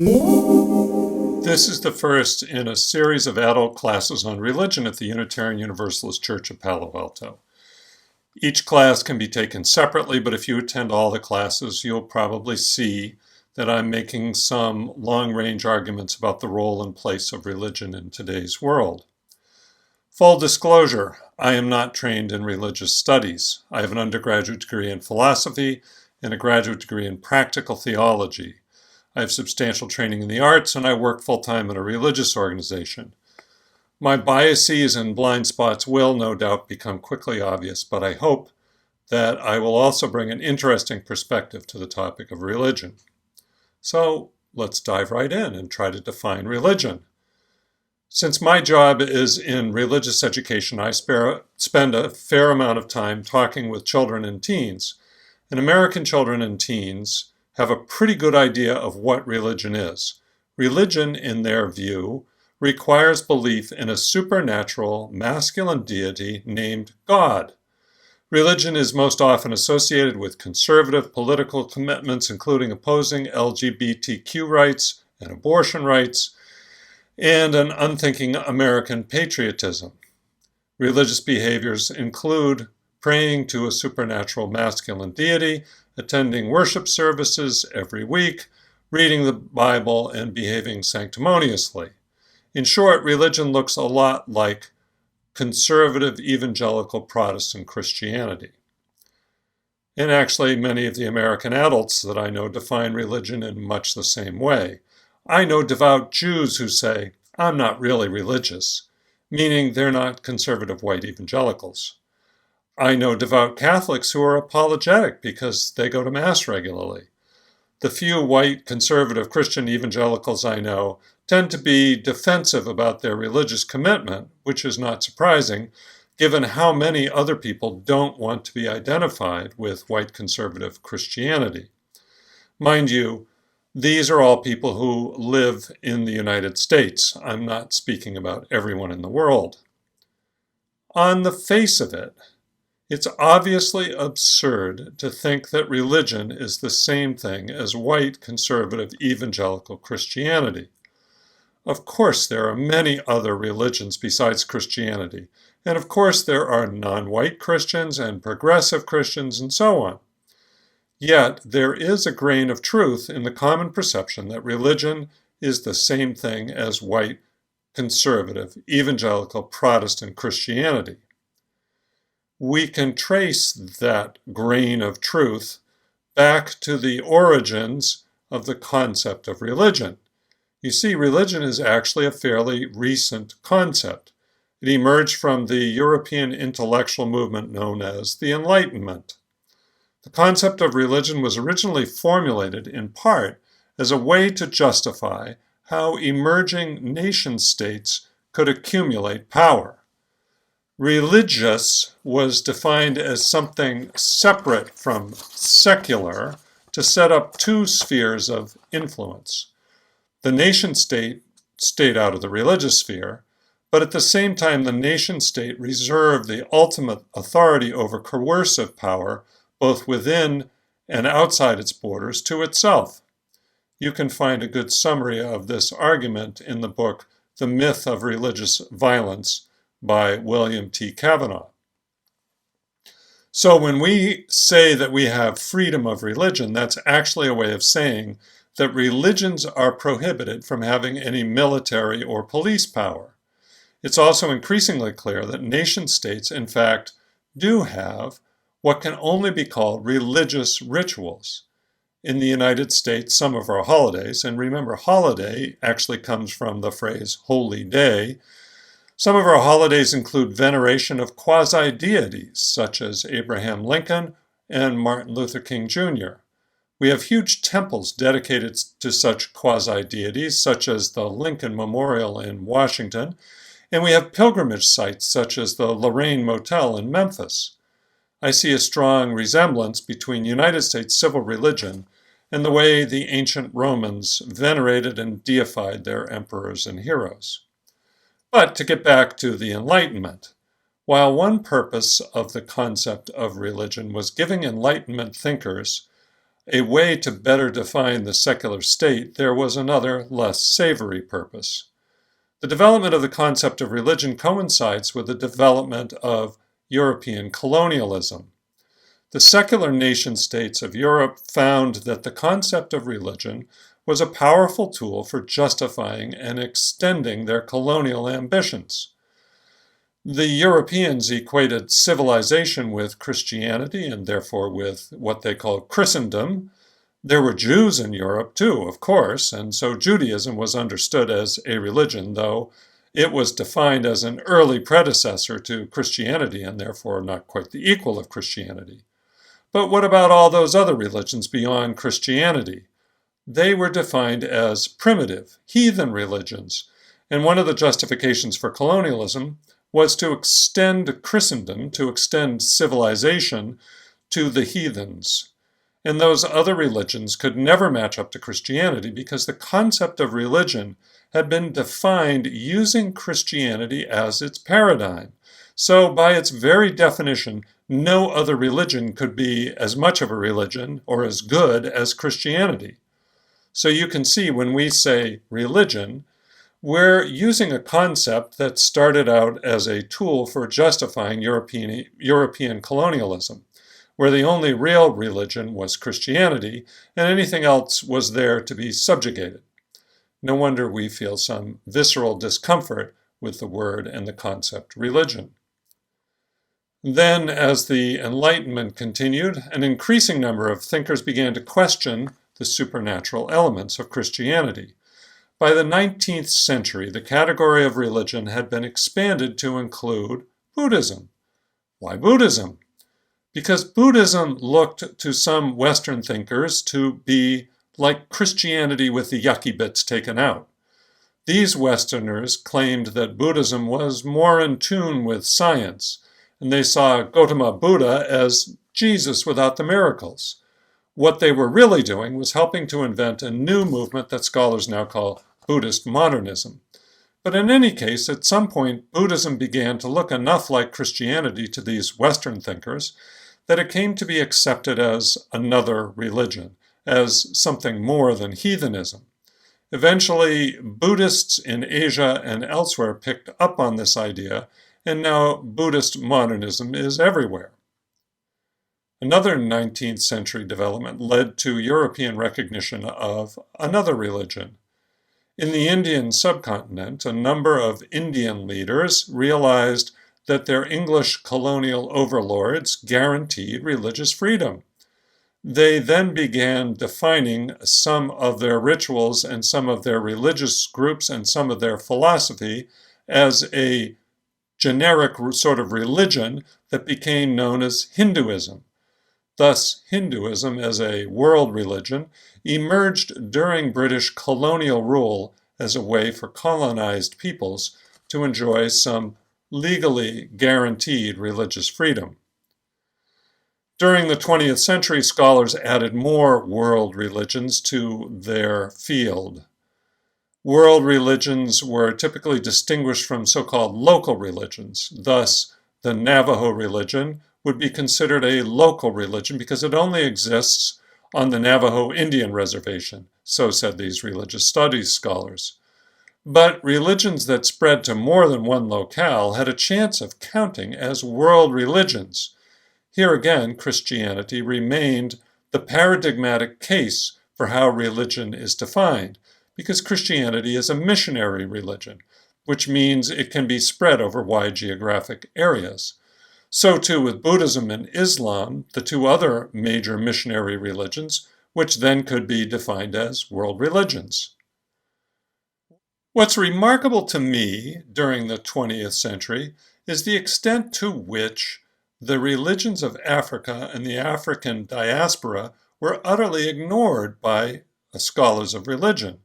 This is the first in a series of adult classes on religion at the Unitarian Universalist Church of Palo Alto. Each class can be taken separately, but if you attend all the classes, you'll probably see that I'm making some long-range arguments about the role and place of religion in today's world. Full disclosure, I am not trained in religious studies. I have an undergraduate degree in philosophy and a graduate degree in practical theology. I have substantial training in the arts, and I work full-time in a religious organization. My biases and blind spots will, no doubt, become quickly obvious, but I hope that I will also bring an interesting perspective to the topic of religion. So let's dive right in and try to define religion. Since my job is in religious education, I spend a fair amount of time talking with children and teens. And American children and teens have a pretty good idea of what religion is. Religion, in their view, requires belief in a supernatural masculine deity named God. Religion is most often associated with conservative political commitments, including opposing LGBTQ rights and abortion rights, and an unthinking American patriotism. Religious behaviors include praying to a supernatural masculine deity, attending worship services every week, reading the Bible, and behaving sanctimoniously. In short, religion looks a lot like conservative evangelical Protestant Christianity. And actually, many of the American adults that I know define religion in much the same way. I know devout Jews who say, "I'm not really religious," meaning they're not conservative white evangelicals. I know devout Catholics who are apologetic because they go to Mass regularly. The few white conservative Christian evangelicals I know tend to be defensive about their religious commitment, which is not surprising, given how many other people don't want to be identified with white conservative Christianity. Mind you, these are all people who live in the United States. I'm not speaking about everyone in the world. On the face of it, it's obviously absurd to think that religion is the same thing as white conservative evangelical Christianity. Of course, there are many other religions besides Christianity, and of course there are non-white Christians and progressive Christians and so on. Yet, there is a grain of truth in the common perception that religion is the same thing as white conservative evangelical Protestant Christianity. We can trace that grain of truth back to the origins of the concept of religion. You see, religion is actually a fairly recent concept. It emerged from the European intellectual movement known as the Enlightenment. The concept of religion was originally formulated in part as a way to justify how emerging nation-states could accumulate power. Religious was defined as something separate from secular to set up two spheres of influence. The nation-state stayed out of the religious sphere, but at the same time the nation-state reserved the ultimate authority over coercive power, both within and outside its borders, to itself. You can find a good summary of this argument in the book The Myth of Religious Violence by William T. Cavanaugh. So when we say that we have freedom of religion, that's actually a way of saying that religions are prohibited from having any military or police power. It's also increasingly clear that nation-states, in fact, do have what can only be called religious rituals. In the United States, some of our holidays, and remember, holiday actually comes from the phrase holy day. Some of our holidays include veneration of quasi-deities, such as Abraham Lincoln and Martin Luther King Jr. We have huge temples dedicated to such quasi-deities, such as the Lincoln Memorial in Washington, and we have pilgrimage sites such as the Lorraine Motel in Memphis. I see a strong resemblance between United States civil religion and the way the ancient Romans venerated and deified their emperors and heroes. But to get back to the Enlightenment, while one purpose of the concept of religion was giving Enlightenment thinkers a way to better define the secular state, there was another, less savory purpose. The development of the concept of religion coincides with the development of European colonialism. The secular nation-states of Europe found that the concept of religion was a powerful tool for justifying and extending their colonial ambitions. The Europeans equated civilization with Christianity and therefore with what they called Christendom. There were Jews in Europe too, of course, and so Judaism was understood as a religion, though it was defined as an early predecessor to Christianity and therefore not quite the equal of Christianity. But what about all those other religions beyond Christianity? They were defined as primitive, heathen religions, and one of the justifications for colonialism was to extend Christendom, to extend civilization to the heathens. And those other religions could never match up to Christianity because the concept of religion had been defined using Christianity as its paradigm. So by its very definition, no other religion could be as much of a religion or as good as Christianity. So you can see when we say religion, we're using a concept that started out as a tool for justifying European colonialism, where the only real religion was Christianity, and anything else was there to be subjugated. No wonder we feel some visceral discomfort with the word and the concept religion. Then, as the Enlightenment continued, an increasing number of thinkers began to question the supernatural elements of Christianity. By the 19th century, the category of religion had been expanded to include Buddhism. Why Buddhism? Because Buddhism looked to some Western thinkers to be like Christianity with the yucky bits taken out. These Westerners claimed that Buddhism was more in tune with science, and they saw Gautama Buddha as Jesus without the miracles. What they were really doing was helping to invent a new movement that scholars now call Buddhist modernism. But in any case, at some point, Buddhism began to look enough like Christianity to these Western thinkers that it came to be accepted as another religion, as something more than heathenism. Eventually, Buddhists in Asia and elsewhere picked up on this idea, and now Buddhist modernism is everywhere. Another 19th century development led to European recognition of another religion. In the Indian subcontinent, a number of Indian leaders realized that their English colonial overlords guaranteed religious freedom. They then began defining some of their rituals and some of their religious groups and some of their philosophy as a generic sort of religion that became known as Hinduism. Thus, Hinduism as a world religion emerged during British colonial rule as a way for colonized peoples to enjoy some legally guaranteed religious freedom. During the 20th century, scholars added more world religions to their field. World religions were typically distinguished from so-called local religions. Thus, the Navajo religion would be considered a local religion because it only exists on the Navajo Indian Reservation, so said these religious studies scholars. But religions that spread to more than one locale had a chance of counting as world religions. Here again, Christianity remained the paradigmatic case for how religion is defined, because Christianity is a missionary religion, which means it can be spread over wide geographic areas. So too with Buddhism and Islam, the two other major missionary religions, which then could be defined as world religions. What's remarkable to me during the 20th century is the extent to which the religions of Africa and the African diaspora were utterly ignored by scholars of religion.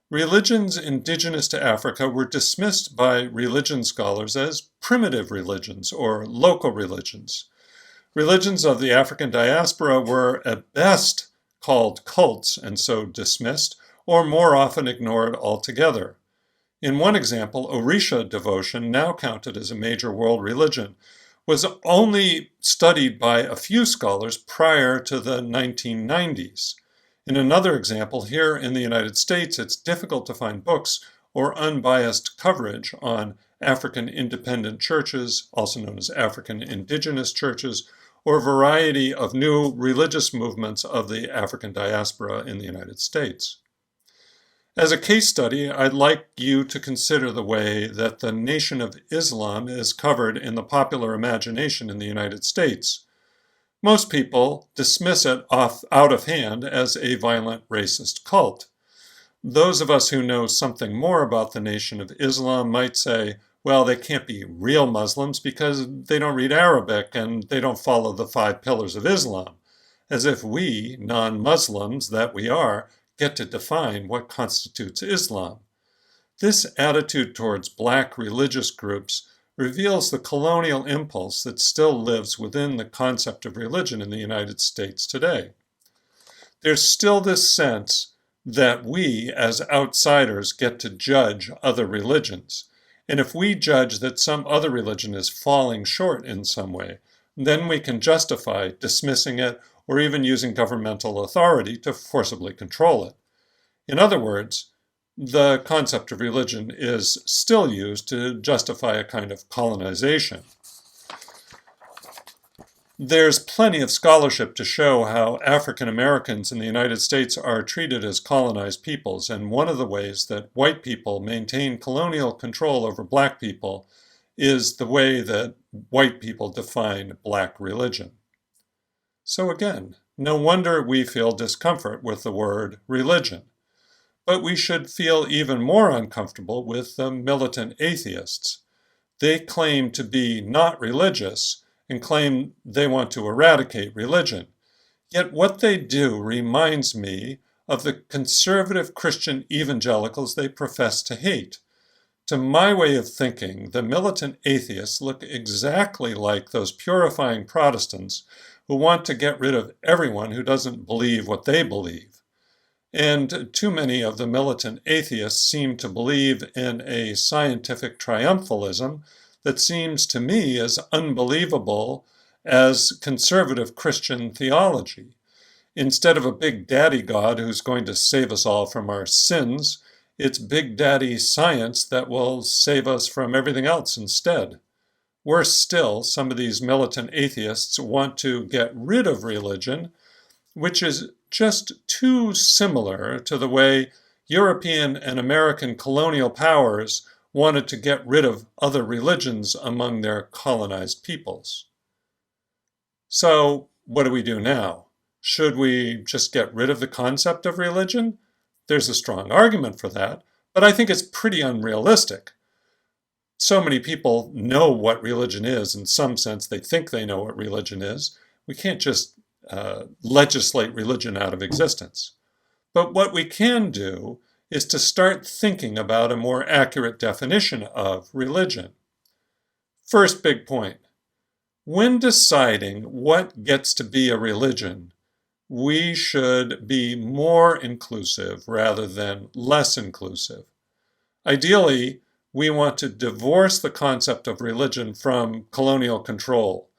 Religions indigenous to Africa were dismissed by religion scholars as primitive religions or local religions. Religions of the African diaspora were at best called cults and so dismissed, or more often ignored altogether. In one example, Orisha devotion, now counted as a major world religion, was only studied by a few scholars prior to the 1990s. In another example, here in the United States, it's difficult to find books or unbiased coverage on African independent churches, also known as African indigenous churches, or a variety of new religious movements of the African diaspora in the United States. As a case study, I'd like you to consider the way that the Nation of Islam is covered in the popular imagination in the United States. Most people dismiss it out of hand as a violent racist cult. Those of us who know something more about the Nation of Islam might say, well, they can't be real Muslims because they don't read Arabic and they don't follow the 5 pillars of Islam, as if we, non-Muslims that we are, get to define what constitutes Islam. This attitude towards black religious groups reveals the colonial impulse that still lives within the concept of religion in the United States today. There's still this sense that we, as outsiders, get to judge other religions. And if we judge that some other religion is falling short in some way, then we can justify dismissing it or even using governmental authority to forcibly control it. In other words, the concept of religion is still used to justify a kind of colonization. There's plenty of scholarship to show how African Americans in the United States are treated as colonized peoples, and one of the ways that white people maintain colonial control over black people is the way that white people define black religion. So again, no wonder we feel discomfort with the word religion. But we should feel even more uncomfortable with the militant atheists. They claim to be not religious and claim they want to eradicate religion. Yet what they do reminds me of the conservative Christian evangelicals they profess to hate. To my way of thinking, the militant atheists look exactly like those purifying Protestants who want to get rid of everyone who doesn't believe what they believe. And too many of the militant atheists seem to believe in a scientific triumphalism that seems to me as unbelievable as conservative Christian theology. Instead of a big daddy God who's going to save us all from our sins, it's big daddy science that will save us from everything else instead. Worse still, some of these militant atheists want to get rid of religion, which is just too similar to the way European and American colonial powers wanted to get rid of other religions among their colonized peoples. So, what do we do now? Should we just get rid of the concept of religion? There's a strong argument for that, but I think it's pretty unrealistic. So many people know what religion is. In some sense, they think they know what religion is. We can't just legislate religion out of existence. But what we can do is to start thinking about a more accurate definition of religion. First big point. When deciding what gets to be a religion, we should be more inclusive rather than less inclusive. Ideally, we want to divorce the concept of religion from colonial control.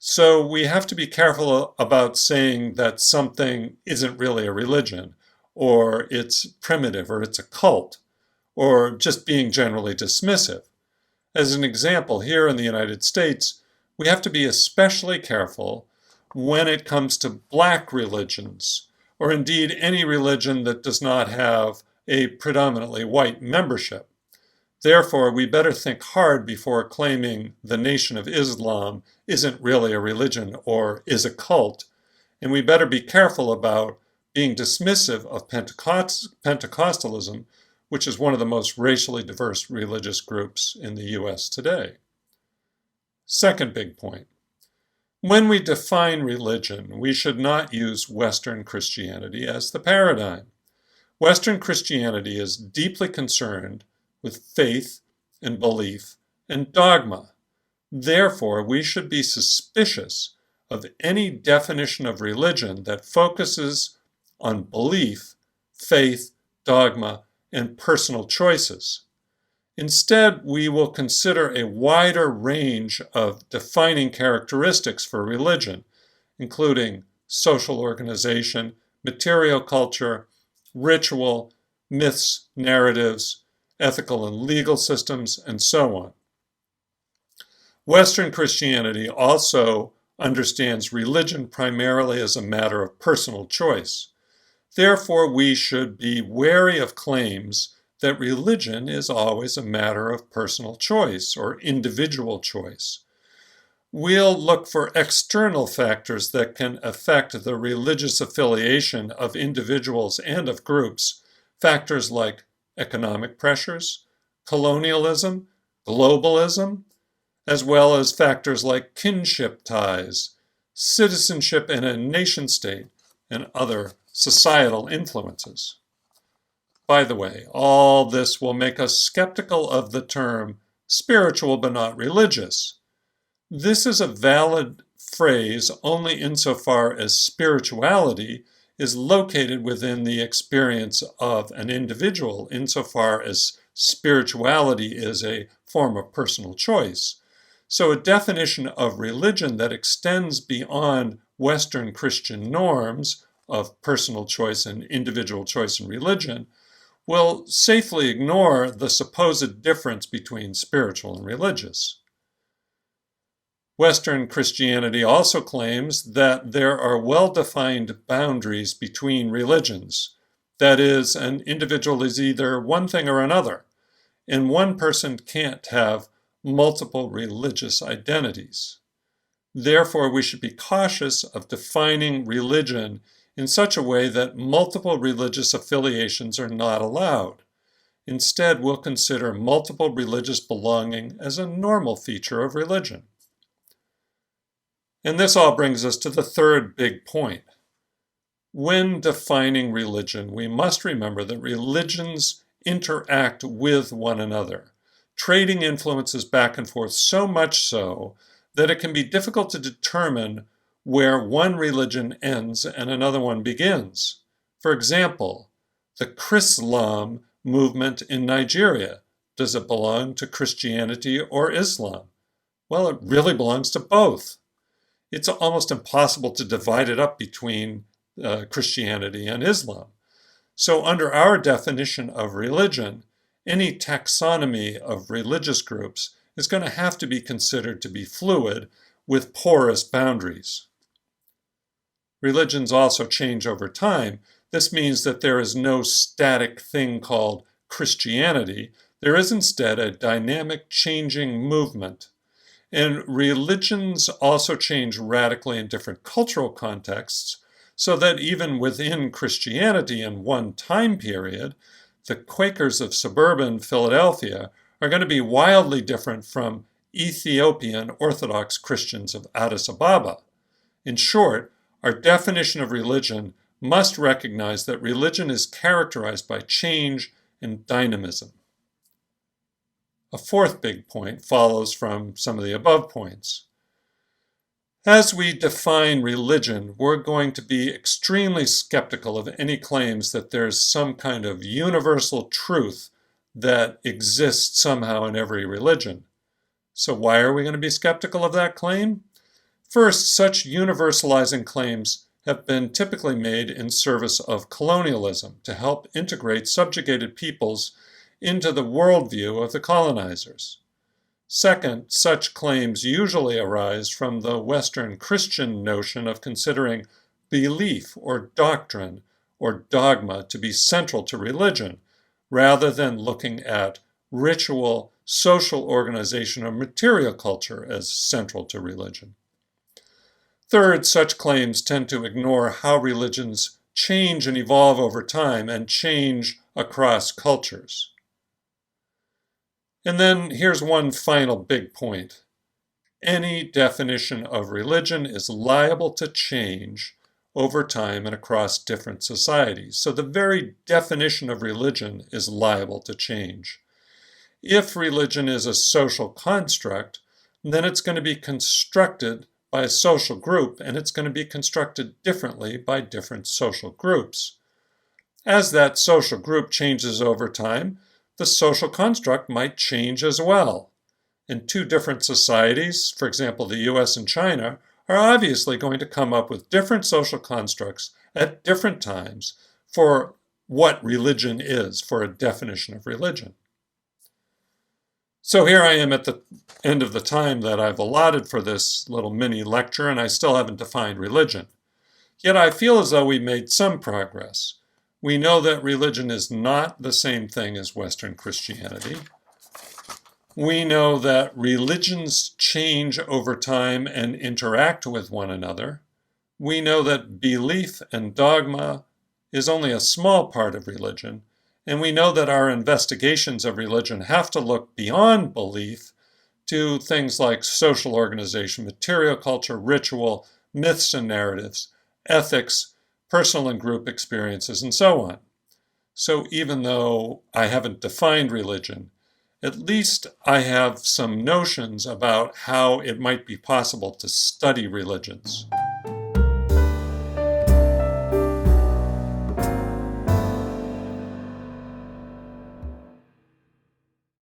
So we have to be careful about saying that something isn't really a religion, or it's primitive, or it's a cult, or just being generally dismissive. As an example, here in the United States, we have to be especially careful when it comes to black religions, or indeed any religion that does not have a predominantly white membership. Therefore, we better think hard before claiming the Nation of Islam isn't really a religion or is a cult, and we better be careful about being dismissive of Pentecostalism, which is one of the most racially diverse religious groups in the U.S. today. Second big point. When we define religion, we should not use Western Christianity as the paradigm. Western Christianity is deeply concerned with faith and belief and dogma. Therefore, we should be suspicious of any definition of religion that focuses on belief, faith, dogma, and personal choices. Instead, we will consider a wider range of defining characteristics for religion, including social organization, material culture, ritual, myths, narratives, ethical and legal systems, and so on. Western Christianity also understands religion primarily as a matter of personal choice. Therefore, we should be wary of claims that religion is always a matter of personal choice or individual choice. We'll look for external factors that can affect the religious affiliation of individuals and of groups, factors like economic pressures, colonialism, globalism, as well as factors like kinship ties, citizenship in a nation-state, and other societal influences. By the way, all this will make us skeptical of the term spiritual but not religious. This is a valid phrase only insofar as spirituality is located within the experience of an individual, insofar as spirituality is a form of personal choice. So a definition of religion that extends beyond Western Christian norms of personal choice and individual choice in religion will safely ignore the supposed difference between spiritual and religious. Western Christianity also claims that there are well-defined boundaries between religions. That is, an individual is either one thing or another, and one person can't have multiple religious identities. Therefore, we should be cautious of defining religion in such a way that multiple religious affiliations are not allowed. Instead, we'll consider multiple religious belonging as a normal feature of religion. And this all brings us to the third big point. When defining religion, we must remember that religions interact with one another, trading influences back and forth so much so that it can be difficult to determine where one religion ends and another one begins. For example, the Chrislam movement in Nigeria. Does it belong to Christianity or Islam? Well, it really belongs to both. It's almost impossible to divide it up between Christianity and Islam. So under our definition of religion, any taxonomy of religious groups is going to have to be considered to be fluid with porous boundaries. Religions also change over time. This means that there is no static thing called Christianity. There is instead a dynamic changing movement. And religions also change radically in different cultural contexts, so that even within Christianity in one time period, the Quakers of suburban Philadelphia are going to be wildly different from Ethiopian Orthodox Christians of Addis Ababa. In short, our definition of religion must recognize that religion is characterized by change and dynamism. A fourth big point follows from some of the above points. As we define religion, we're going to be extremely skeptical of any claims that there's some kind of universal truth that exists somehow in every religion. So why are we going to be skeptical of that claim? First, such universalizing claims have been typically made in service of colonialism to help integrate subjugated peoples into the worldview of the colonizers. Second, such claims usually arise from the Western Christian notion of considering belief or doctrine or dogma to be central to religion, rather than looking at ritual, social organization, or material culture as central to religion. Third, such claims tend to ignore how religions change and evolve over time and change across cultures. And then here's one final big point. Any definition of religion is liable to change over time and across different societies. So the very definition of religion is liable to change. If religion is a social construct, then it's going to be constructed by a social group, and it's going to be constructed differently by different social groups. As that social group changes over time, the social construct might change as well. And two different societies, for example, the US and China, are obviously going to come up with different social constructs at different times for what religion is, for a definition of religion. So here I am at the end of the time that I've allotted for this little mini lecture, and I still haven't defined religion. Yet I feel as though we made some progress. We know that religion is not the same thing as Western Christianity. We know that religions change over time and interact with one another. We know that belief and dogma is only a small part of religion, and we know that our investigations of religion have to look beyond belief to things like social organization, material culture, ritual, myths and narratives, ethics, personal and group experiences, and so on. So even though I haven't defined religion, at least I have some notions about how it might be possible to study religions.